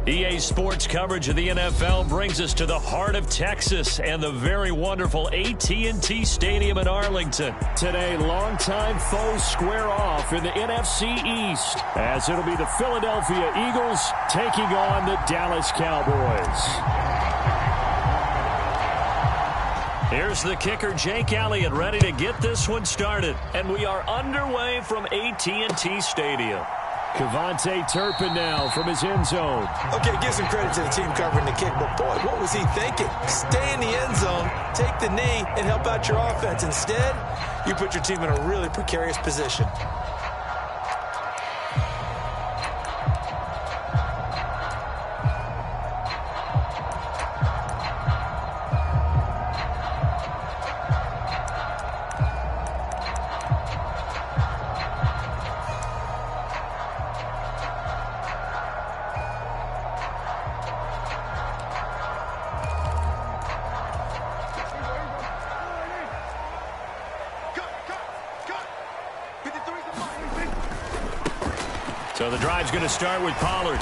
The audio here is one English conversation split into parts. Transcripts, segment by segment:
EA Sports coverage of the NFL brings us to the heart of Texas and the very wonderful AT&T Stadium in Arlington. Today, longtime foes square off in the NFC East as it'll be the Philadelphia Eagles taking on the Dallas Cowboys. Here's the kicker, Jake Elliott, ready to get this one started. And we are underway from AT&T Stadium. Cavante Turpin now from his end zone. Okay, give some credit to the team covering the kick, but boy, what was he thinking? Stay in the end zone, take the knee, and help out your offense. Instead, you put your team in a really precarious position. So the drive's going to start with Pollard.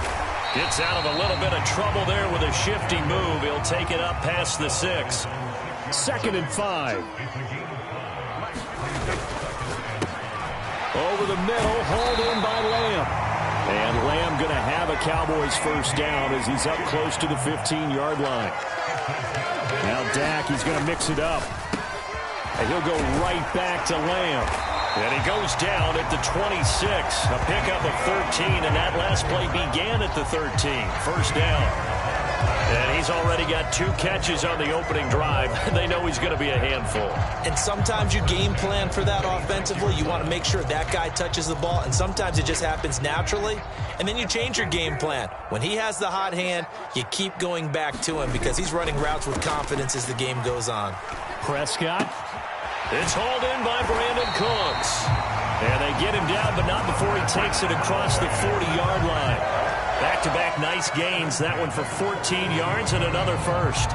Gets out of a little bit of trouble there with a shifty move. He'll take it up past the 6. 2nd and 5. Over the middle, hauled in by Lamb. And Lamb going to have a Cowboys first down as he's up close to the 15-yard line. Now Dak, he's going to mix it up. And he'll go right back to Lamb. And he goes down at the 26. A pickup of 13, and that last play began at the 13. First down. And he's already got 2 catches on the opening drive. They know he's going to be a handful. And sometimes you game plan for that offensively. You want to make sure that guy touches the ball, and sometimes it just happens naturally. And then you change your game plan. When he has the hot hand, you keep going back to him because he's running routes with confidence as the game goes on. Prescott. It's hauled in by Brandon Cooks. And they get him down, but not before he takes it across the 40-yard line. Back-to-back nice gains. That one for 14 yards and another first.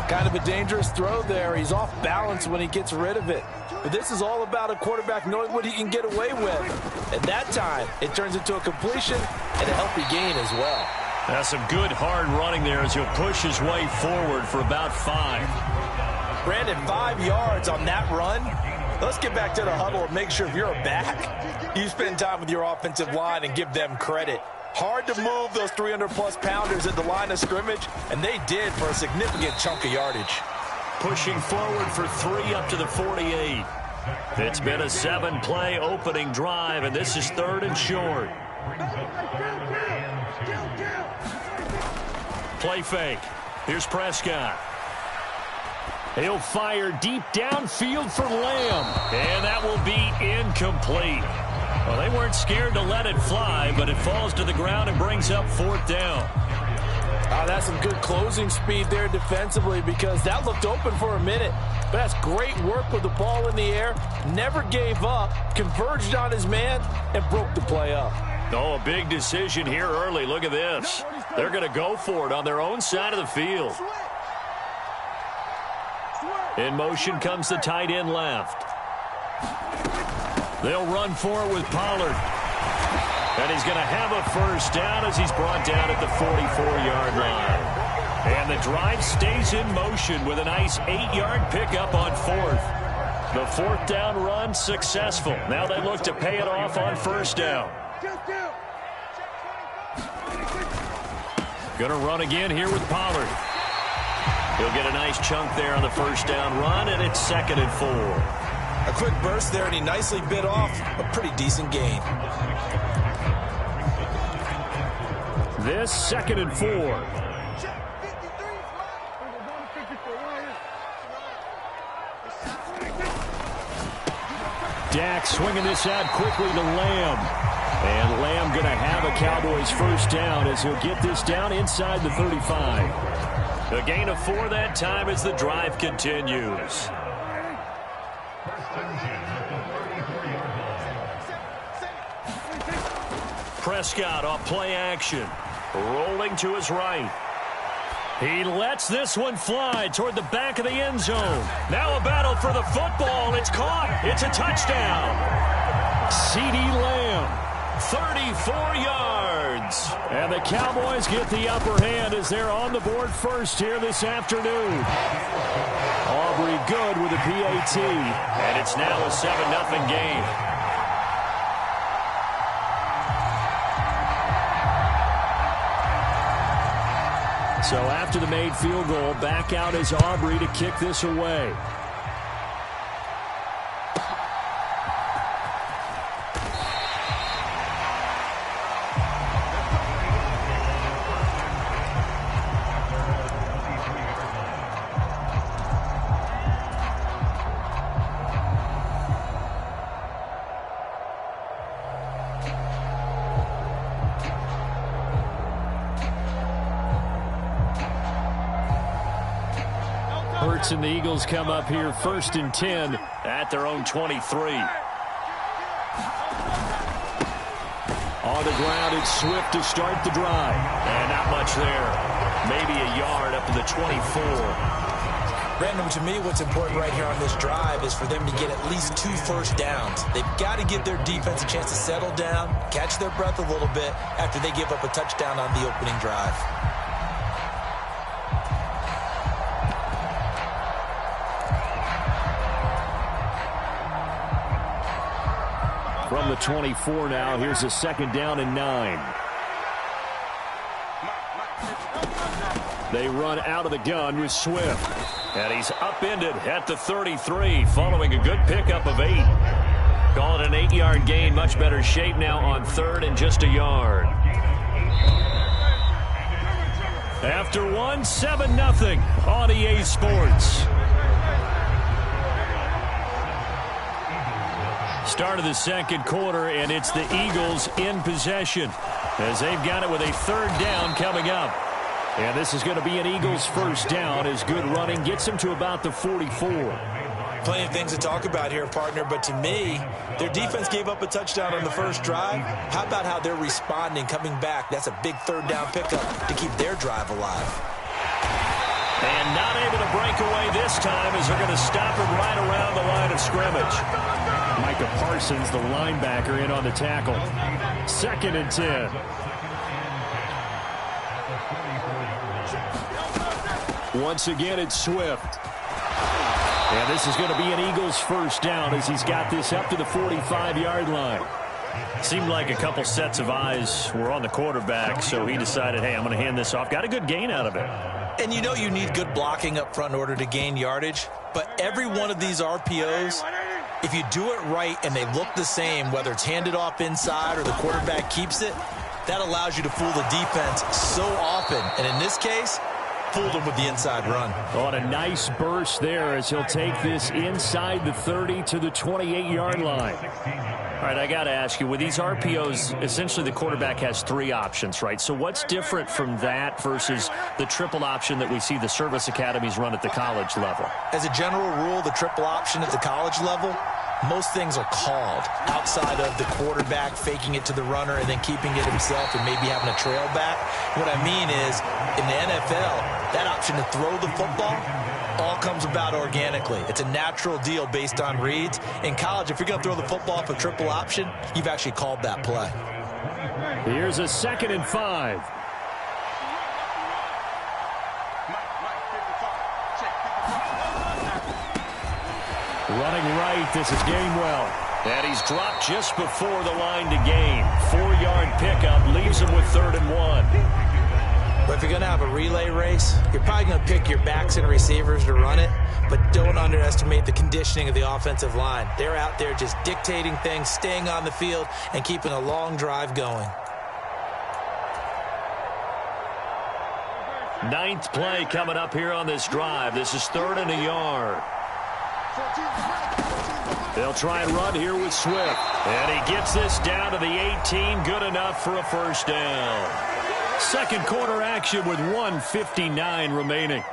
Kind of a dangerous throw there. He's off balance when he gets rid of it. But this is all about a quarterback knowing what he can get away with. And that time, it turns into a completion and a healthy gain as well. That's some good hard running there as he'll push his way forward for about 5. Brandon, 5 yards on that run. Let's get back to the huddle and make sure if you're a back, you spend time with your offensive line and give them credit. Hard to move those 300-plus pounders at the line of scrimmage, and they did for a significant chunk of yardage. Pushing forward for 3 up to the 48. It's been a 7-play opening drive, and this is 3rd and short. Play fake. Here's Prescott. He'll fire deep downfield for Lamb. And that will be incomplete. Well, they weren't scared to let it fly, but it falls to the ground and brings up 4th down. That's some good closing speed there defensively because that looked open for a minute. But that's great work with the ball in the air. Never gave up, converged on his man, and broke the play up. Oh, a big decision here early. Look at this. They're going to go for it on their own side of the field. In motion comes the tight end left. They'll run for it with Pollard. And he's going to have a first down as he's brought down at the 44-yard line. And the drive stays in motion with a nice 8-yard pickup on 4th. The 4th down run successful. Now they look to pay it off on first down. Going to run again here with Pollard. He'll get a nice chunk there on the first down run, and it's 2nd and 4. A quick burst there, and he nicely bit off a pretty decent gain. This 2nd and 4. Dak swinging this out quickly to Lamb. And Lamb going to have a Cowboys first down as he'll get this down inside the 35. A gain of 4 that time as the drive continues. Prescott off play action. Rolling to his right. He lets this one fly toward the back of the end zone. Now a battle for the football. It's caught. It's a touchdown. CeeDee Lamb, 34 yards. yards. And the Cowboys get the upper hand as they're on the board first here this afternoon. Aubrey good with a PAT. And it's now a 7-0 game. So after the made field goal, back out is Aubrey to kick this away. And the Eagles come up here 1st and 10 at their own 23. On the ground, it's Swift to start the drive. And not much there. Maybe a yard up to the 24. Random, to me, what's important right here on this drive is for them to get at least 2 first downs. They've got to give their defense a chance to settle down, catch their breath a little bit after they give up a touchdown on the opening drive. From the 24 now, here's a 2nd down and 9. They run out of the gun with Swift. And he's upended at the 33 following a good pickup of 8. Call it an 8-yard gain. Much better shape now on 3rd and just a yard. After 1, 7-0 on EA Sports. Start of the 2nd quarter, and it's the Eagles in possession as they've got it with a 3rd down coming up. And this is going to be an Eagles 1st down as good running gets them to about the 44. Plenty of things to talk about here, partner, but to me, their defense gave up a touchdown on the first drive. How about how they're responding, coming back? That's a big 3rd down pickup to keep their drive alive. And not able to break away this time as they're going to stop him right around the line of scrimmage. Micah Parsons, the linebacker, in on the tackle. 2nd and 10. Once again, it's Swift. And this is going to be an Eagles 1st down as he's got this up to the 45-yard line. Seemed like a couple sets of eyes were on the quarterback, so he decided, hey, I'm going to hand this off. Got a good gain out of it. And you know you need good blocking up front in order to gain yardage, but every one of these RPOs, if you do it right and they look the same, whether it's handed off inside or the quarterback keeps it, that allows you to fool the defense so often. And in this case, fooled them with the inside run. On a nice burst there as he'll take this inside the 30 to the 28-yard line. All right, I got to ask you, with these RPOs, essentially the quarterback has 3 options, right? So what's different from that versus the triple option that we see the service academies run at the college level? As a general rule, the triple option at the college level, most things are called outside of the quarterback faking it to the runner and then keeping it himself and maybe having a trail back. What I mean is, in the NFL, that option to throw the football all comes about organically. It's a natural deal based on reads. In college, if you're going to throw the football off a triple option, you've actually called that play. Here's a 2nd and 5. Running right, this is Gainwell. And he's dropped just before the line to gain. 4-yard pickup leaves him with 3rd and 1. But if you're going to have a relay race, you're probably going to pick your backs and receivers to run it, but don't underestimate the conditioning of the offensive line. They're out there just dictating things, staying on the field, and keeping a long drive going. 9th play coming up here on this drive. This is 3rd and a yard. They'll try and run here with Swift. And he gets this down to the 18. Good enough for a 1st down. 2nd quarter action with 1:59 remaining.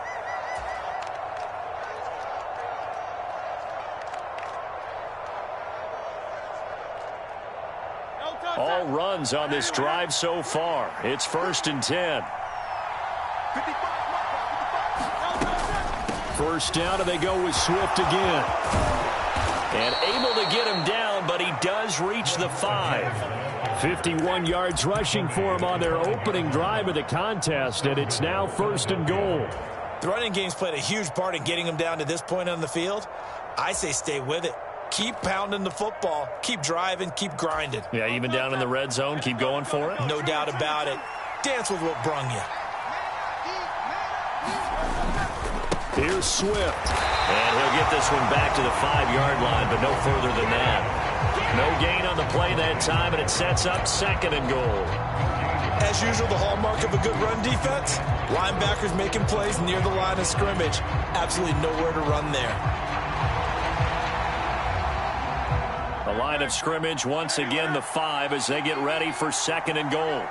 All runs on this drive so far. It's 1st and 10. 1st down, and they go with Swift again. And able to get him down down, but he does reach the 5. 51 yards rushing for him on their opening drive of the contest, and it's now 1st and goal. The running game's played a huge part in getting him down to this point on the field. I say stay with it. Keep pounding the football. Keep driving. Keep grinding. Yeah, even down in the red zone, keep going for it. No doubt about it. Dance with what brung you. Here's Swift. And he'll get this one back to the 5-yard line, but no further than that. No gain on the play that time, and it sets up 2nd and goal. As usual, the hallmark of a good run defense, linebackers making plays near the line of scrimmage. Absolutely nowhere to run there. The line of scrimmage, once again, the 5 as they get ready for 2nd and goal.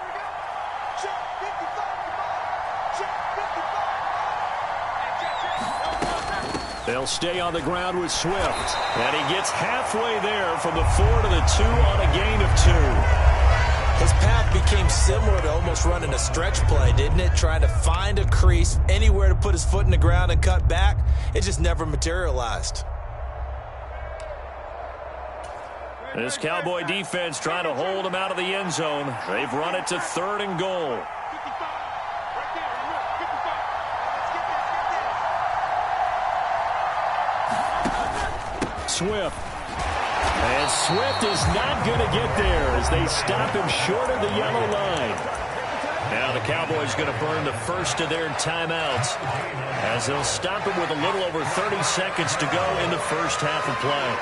They'll stay on the ground with Swift. And he gets halfway there from the 4 to the 2 on a gain of 2. His path became similar to almost running a stretch play, didn't it? Trying to find a crease, anywhere to put his foot in the ground and cut back. It just never materialized. This Cowboy defense trying to hold him out of the end zone. They've run it to 3rd and goal. Swift. And Swift is not going to get there as they stop him short of the yellow line. Now the Cowboys going to burn the first of their timeouts as they'll stop him with a little over 30 seconds to go in the first half of play.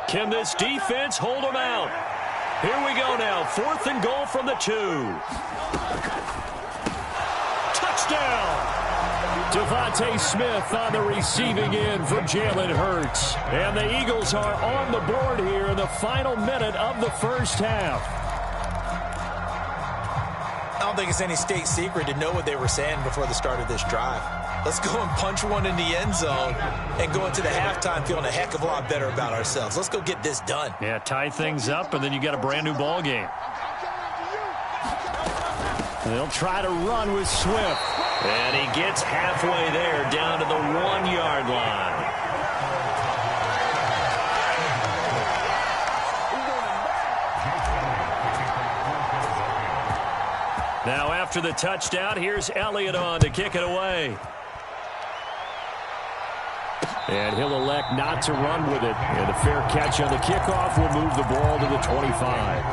Can this defense hold them out? Here we go now. 4th and goal from the 2. Touchdown! Devontae Smith on the receiving end from Jalen Hurts. And the Eagles are on the board here in the final minute of the first half. I don't think it's any state secret to know what they were saying before the start of this drive. Let's go and punch one in the end zone and go into the halftime feeling a heck of a lot better about ourselves. Let's go get this done. Yeah, tie things up, and then you got a brand new ball game. They'll try to run with Swift. And he gets halfway there, down to the 1-yard line. Now after the touchdown, here's Elliott on to kick it away. And he'll elect not to run with it. And a fair catch on the kickoff will move the ball to the 25.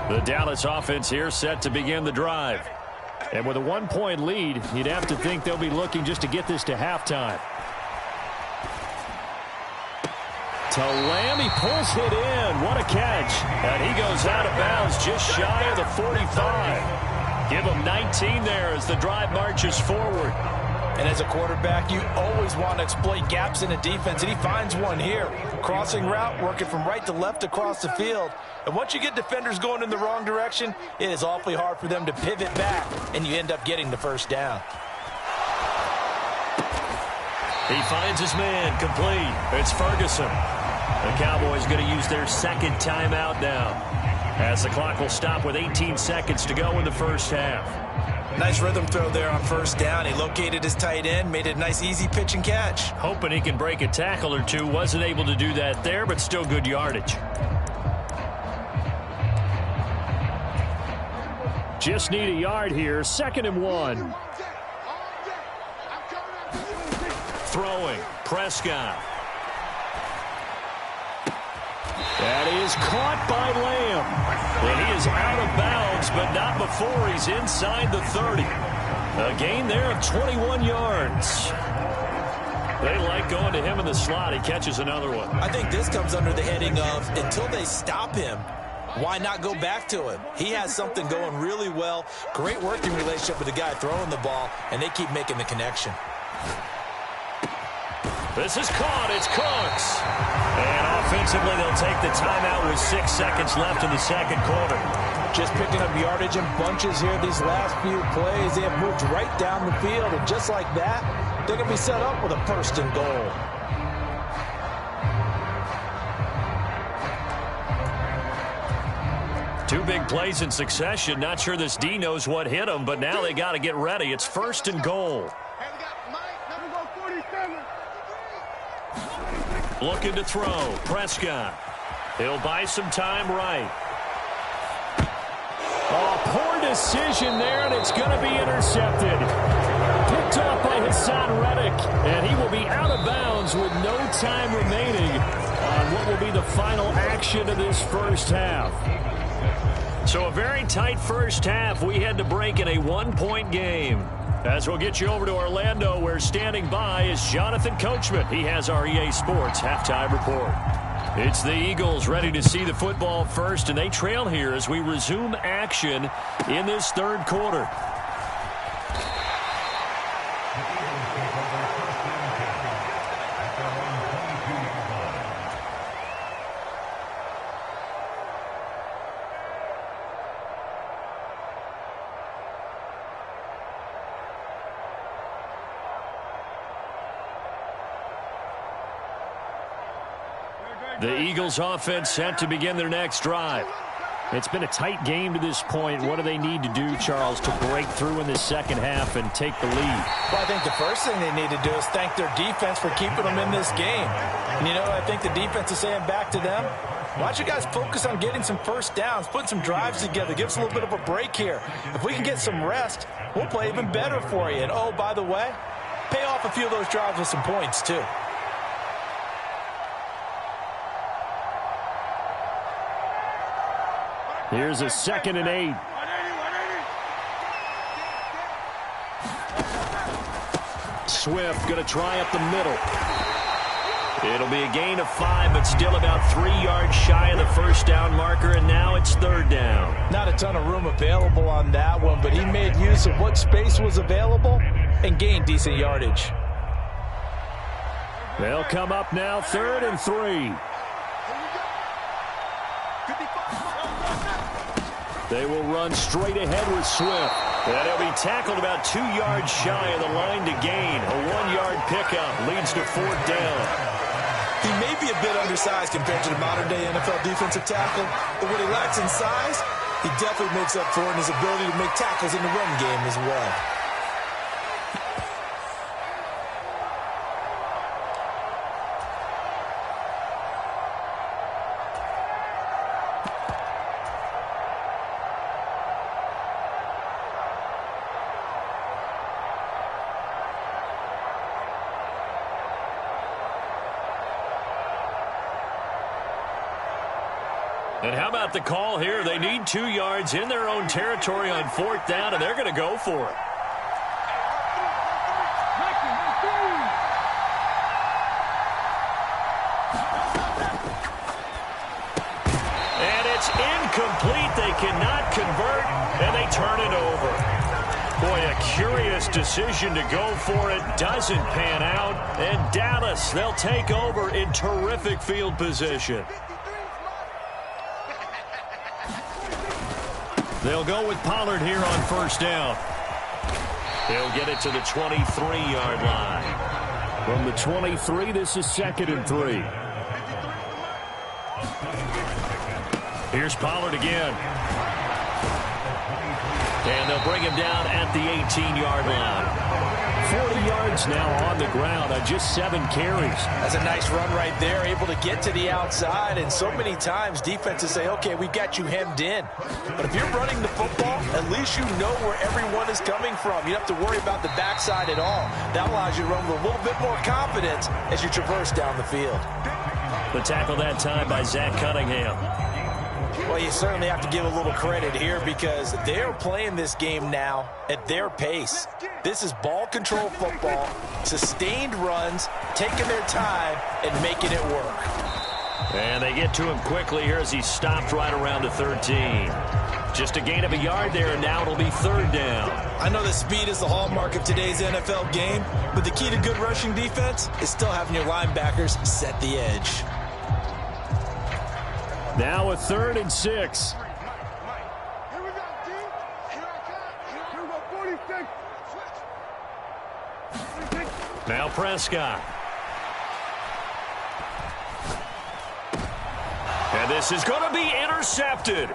The Dallas offense here set to begin the drive. And with a 1-point lead, you'd have to think they'll be looking just to get this to halftime. To Lamb, he pulls it in. What a catch. And he goes out of bounds just shy of the 45. Give him 19 there as the drive marches forward. And as a quarterback, you always want to exploit gaps in a defense, and he finds one here. Crossing route, working from right to left across the field. And once you get defenders going in the wrong direction, it is awfully hard for them to pivot back, and you end up getting the first down. He finds his man, complete. It's Ferguson. The Cowboys going to use their 2nd timeout now, as the clock will stop with 18 seconds to go in the first half. Nice rhythm throw there on first down. He located his tight end, made it a nice easy pitch and catch. Hoping he can break a tackle or two. Wasn't able to do that there, but still good yardage. Just need a yard here. 2nd and 1. Throwing. Prescott. That is caught by Lamb. And he is out of bounds, but not before he's inside the 30. A gain there of 21 yards. They like going to him in the slot. He catches another one. I think this comes under the heading of until they stop him, why not go back to him? He has something going really well. Great working relationship with the guy throwing the ball, and they keep making the connection. This is caught. It's Cooks. And offensively, they'll take the timeout with 6 seconds left in the second quarter. Just picking up yardage in bunches here these last few plays. They have moved right down the field, and just like that, they're going to be set up with a first and goal. Two big plays in succession. Not sure this D knows what hit him, but now they got to get ready. It's first and goal. Looking to throw. Prescott. He'll buy some time right. Oh, poor decision there, and it's going to be intercepted. Picked off by Hassan Reddick, and he will be out of bounds with no time remaining on what will be the final action of this first half. So a very tight first half. We had to break in a one-point game. As we'll get you over to Orlando, where standing by is Jonathan Coachman. He has our EA Sports halftime report. It's the Eagles ready to see the football first, and they trail here as we resume action in this third quarter. The Eagles offense set to begin their next drive. It's been a tight game to this point. What do they need to do, Charles, to break through in the second half and take the lead? Well, I think the first thing they need to do is thank their defense for keeping them in this game. And, you know, I think the defense is saying back to them, why don't you guys focus on getting some first downs, putting some drives together, give us a little bit of a break here. If we can get some rest, we'll play even better for you. And, oh, by the way, pay off a few of those drives with some points, too. Here's a 2nd and 8. Swift going to try up the middle. It'll be a gain of 5, but still about 3 yards shy of the first down marker, and now it's third down. Not a ton of room available on that one, but he made use of what space was available and gained decent yardage. They'll come up now, 3rd and 3. They will run straight ahead with Swift. And he'll be tackled about 2 yards shy of the line to gain. A 1-yard pickup leads to 4th down. He may be a bit undersized compared to the modern-day NFL defensive tackle, but what he lacks in size, he definitely makes up for in his ability to make tackles in the run game as well. And how about the call here? They need 2 yards in their own territory on 4th down, and they're going to go for it. And it's incomplete. They cannot convert, and they turn it over. Boy, a curious decision to go for it. Doesn't pan out. And Dallas, they'll take over in terrific field position. They'll go with Pollard here on 1st down. He'll get it to the 23-yard line. From the 23, this is 2nd and 3. Here's Pollard again. And they'll bring him down at the 18-yard line. 40 yards now on the ground on just 7 carries. That's a nice run right there, able to get to the outside. And so many times defenses say, okay, we've got you hemmed in. But if you're running the football, at least you know where everyone is coming from. You don't have to worry about the backside at all. That allows you to run with a little bit more confidence as you traverse down the field. The tackle that time by Zach Cunningham. Well, you certainly have to give a little credit here because they're playing this game now at their pace. This is ball control football, sustained runs, taking their time and making it work. And they get to him quickly here as he stopped right around the 13. Just a gain of a yard there, and now it'll be third down. I know that speed is the hallmark of today's NFL game, but the key to good rushing defense is still having your linebackers set the edge. Now a 3rd and 6. Now Prescott. And this is going to be intercepted.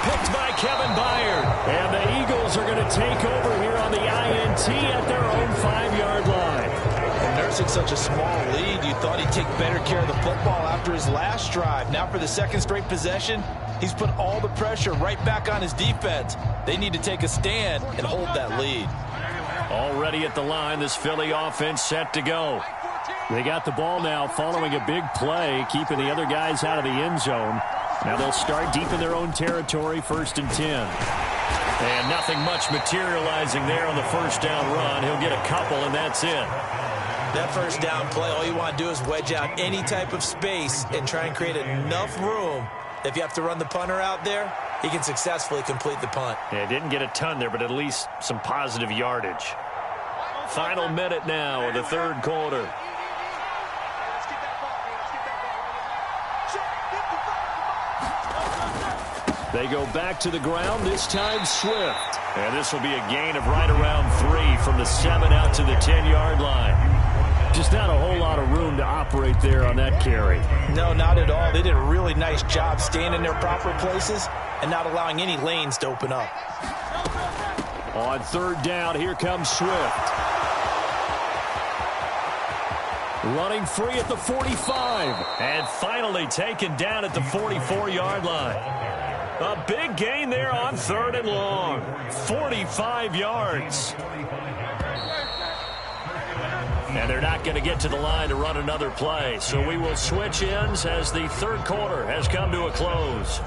Picked by Kevin Byard. And the Eagles are going to take over here on the INT at their own 5-yard line. And nursing such a small lead, you thought he'd take better care of the football after his last drive. Now for the second straight possession, he's put all the pressure right back on his defense. They need to take a stand and hold that lead. Already at the line, this Philly offense set to go. They got the ball now following a big play, keeping the other guys out of the end zone. Now they'll start deep in their own territory, 1st and 10. And nothing much materializing there on the first down run. He'll get a couple, and that's it. That first down play, all you want to do is wedge out any type of space and try and create enough room. If you have to run the punter out there, he can successfully complete the punt. Yeah, didn't get a ton there, but at least some positive yardage. Final minute now of the 3rd quarter. They go back to the ground, this time Swift. And this will be a gain of right around 3 from the 7 out to the 10-yard line. Just not a whole lot of room to operate there on that carry. No, not at all. They did a really nice job staying in their proper places and not allowing any lanes to open up. On 3rd down, here comes Swift. Running free at the 45. And finally taken down at the 44-yard line. A big gain there on 3rd and long. 45 yards. And they're not going to get to the line to run another play. So we will switch ends as the 3rd quarter has come to a close.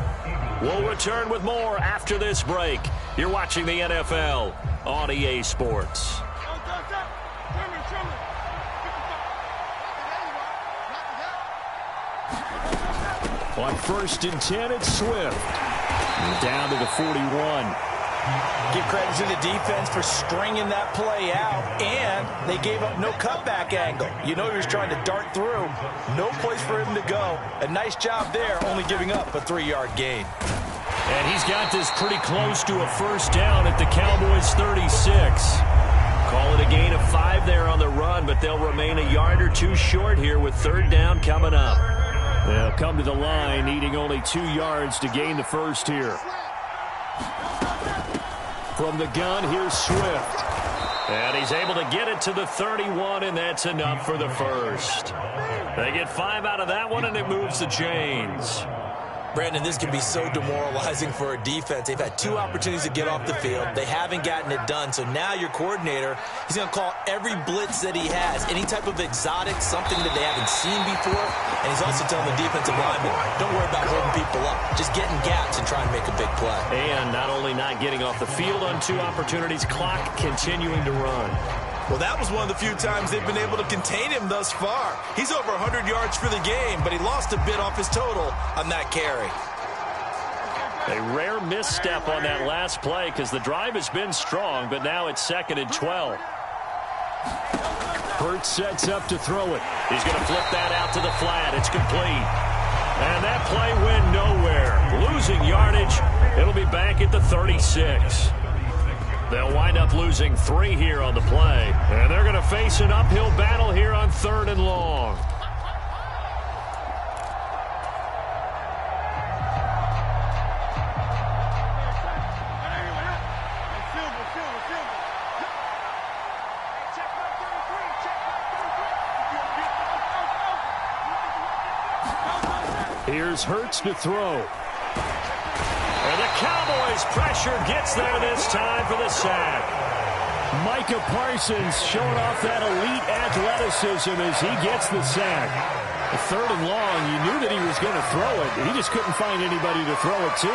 We'll return with more after this break. You're watching the NFL on EA Sports. On 1st and 10, it's Swift. Down to the 41. Give credit to the defense for stringing that play out, and they gave up no cutback angle. You know he was trying to dart through. No place for him to go. A nice job there, only giving up a 3-yard gain. And he's got this pretty close to a first down at the Cowboys' 36. Call it a gain of 5 there on the run, but they'll remain a yard or 2 short here with 3rd down coming up. They'll come to the line, needing only 2 yards to gain the first here. From the gun, here's Swift. And he's able to get it to the 31, and that's enough for the first. They get 5 out of that one, and it moves the chains. Brandon, this can be so demoralizing for a defense. They've had 2 opportunities to get off the field. They haven't gotten it done. So now your coordinator, he's going to call every blitz that he has, any type of exotic, something that they haven't seen before. And he's also telling the defensive lineman, don't worry about holding people up. Just get in gaps and try and make a big play. And not only not getting off the field on 2 opportunities, clock continuing to run. Well, that was one of the few times they've been able to contain him thus far. He's over 100 yards for the game, but he lost a bit off his total on that carry. A rare misstep on that last play because the drive has been strong, but now it's 2nd and 12. Hurts sets up to throw it. He's going to flip that out to the flat. It's complete. And that play went nowhere. Losing yardage. It'll be back at the 36. They'll wind up losing 3 here on the play. And they're going to face an uphill battle here on 3rd and long. Here's Hurts to throw. And the Cowboys' pressure gets there this time for the sack. Micah Parsons showing off that elite athleticism as he gets the sack. 3rd and long, you knew that he was going to throw it. He just couldn't find anybody to throw it to.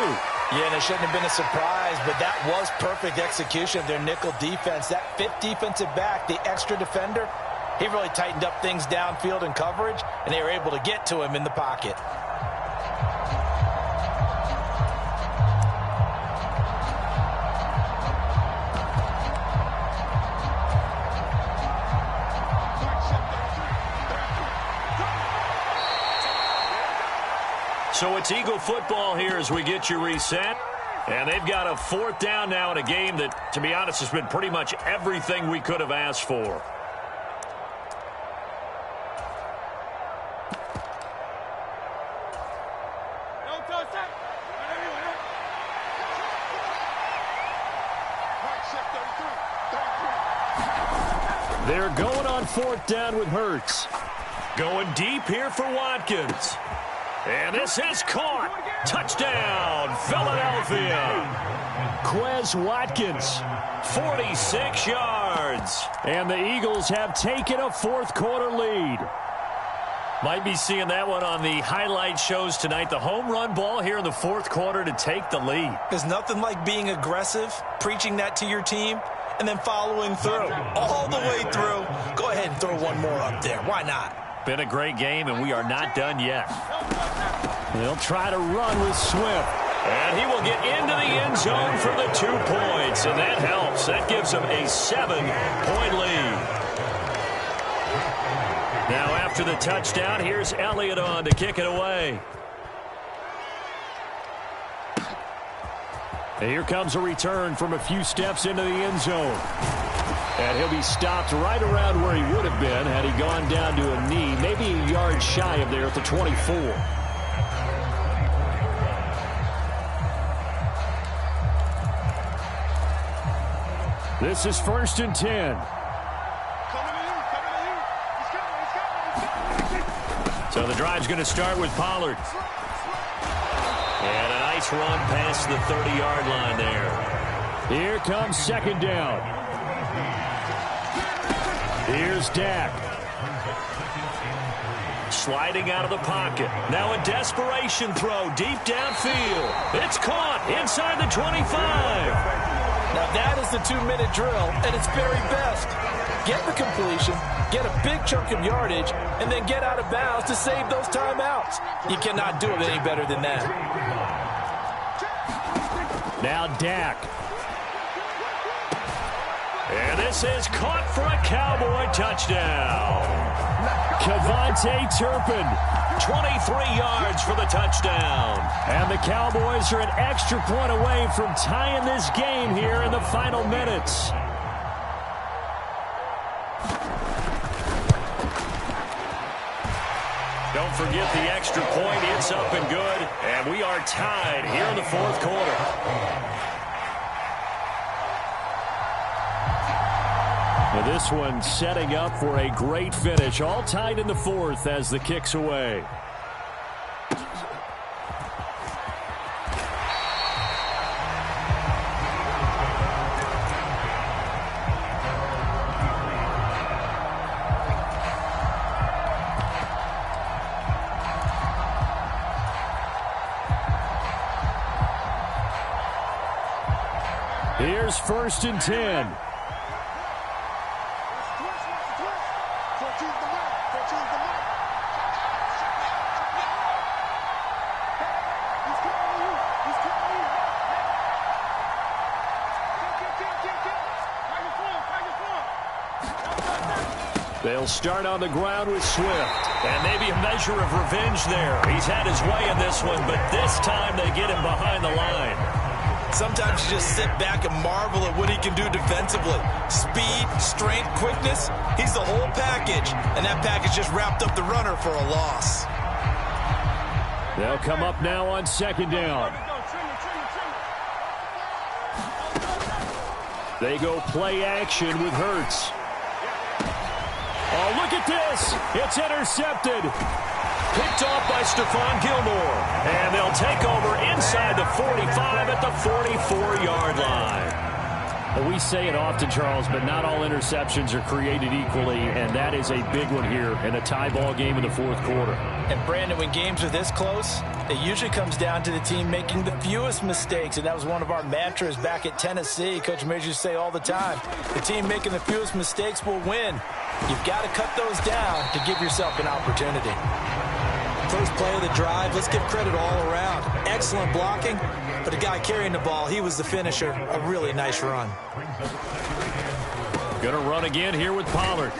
Yeah, and it shouldn't have been a surprise, but that was perfect execution of their nickel defense. That 5th defensive back, the extra defender, he really tightened up things downfield in coverage, and they were able to get to him in the pocket. So it's Eagle football here as we get you reset. And they've got a 4th down now in a game that, to be honest, has been pretty much everything we could have asked for. They're going on 4th down with Hurts. Going deep here for Watkins. And this is caught. Touchdown, Philadelphia. Quez Watkins, 46 yards. And the Eagles have taken a 4th quarter lead. Might be seeing that one on the highlight shows tonight. The home run ball here in the 4th quarter to take the lead. There's nothing like being aggressive, preaching that to your team, and then following through. All the way through. Go ahead and throw one more up there. Why not? Been a great game, and we are not done yet. They'll try to run with Swift. And he will get into the end zone for the 2 points, and that helps. That gives him a 7-point lead. Now after the touchdown, here's Elliott on to kick it away. And here comes a return from a few steps into the end zone. And he'll be stopped right around where he would have been had he gone down to a knee, maybe a yard shy of there at the 24. This is 1st and 10. So the drive's going to start with Pollard. And a nice run past the 30-yard line there. Here comes 2nd down. Here's Dak. Sliding out of the pocket. Now a desperation throw deep downfield. It's caught inside the 25. Now that is the 2-minute drill at its very best. Get the completion, get a big chunk of yardage, and then get out of bounds to save those timeouts. You cannot do it any better than that. Now Dak. And this is caught for a Cowboy touchdown. Kevontae Turpin, 23 yards for the touchdown. And the Cowboys are an extra point away from tying this game here in the final minutes. Don't forget the extra point. It's up and good. And we are tied here in the 4th quarter. Well, this one setting up for a great finish. All tied in the 4th as the kick's away. Here's 1st and 10. They'll start on the ground with Swift. And maybe a measure of revenge there. He's had his way in this one, but this time they get him behind the line. Sometimes you just sit back and marvel at what he can do defensively. Speed, strength, quickness, he's the whole package. And that package just wrapped up the runner for a loss. They'll come up now on 2nd down. They go play action with Hurts. Oh, look at this. It's intercepted. Picked off by Stephon Gilmore. And they'll take over inside the 45 at the 44-yard line. Well, we say it often, Charles, but not all interceptions are created equally, and that is a big one here in a tie ball game in the 4th quarter. And, Brandon, when games are this close, it usually comes down to the team making the fewest mistakes, and that was one of our mantras back at Tennessee. Coach Majors used to say all the time, the team making the fewest mistakes will win. You've got to cut those down to give yourself an opportunity. First play of the drive, let's give credit all around. Excellent blocking, but the guy carrying the ball, he was the finisher. A really nice run. Going to run again here with Pollard.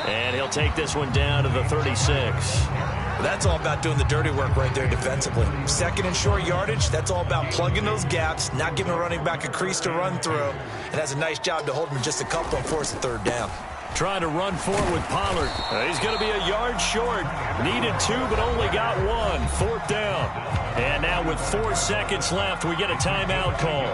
And he'll take this one down to the 36. That's all about doing the dirty work right there defensively. Second and short yardage, that's all about plugging those gaps, not giving a running back a crease to run through, and has a nice job to hold him just a couple and force a third down. Trying to run forward with Pollard. He's going to be a yard short. Needed 2, but only got 1. 4th down. And now with 4 seconds left, we get a timeout call.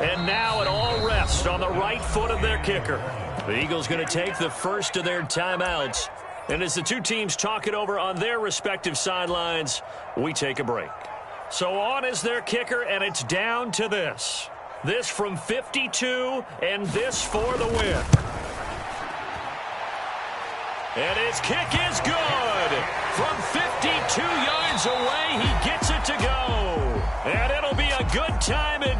And now it all rests on the right foot of their kicker. The Eagles going to take the first of their timeouts. And as the two teams talk it over on their respective sidelines, we take a break. So on is their kicker, and it's down to this. This from 52, and this for the win. And his kick is good. From 52 yards away, he gets it to go. And it'll be a good time in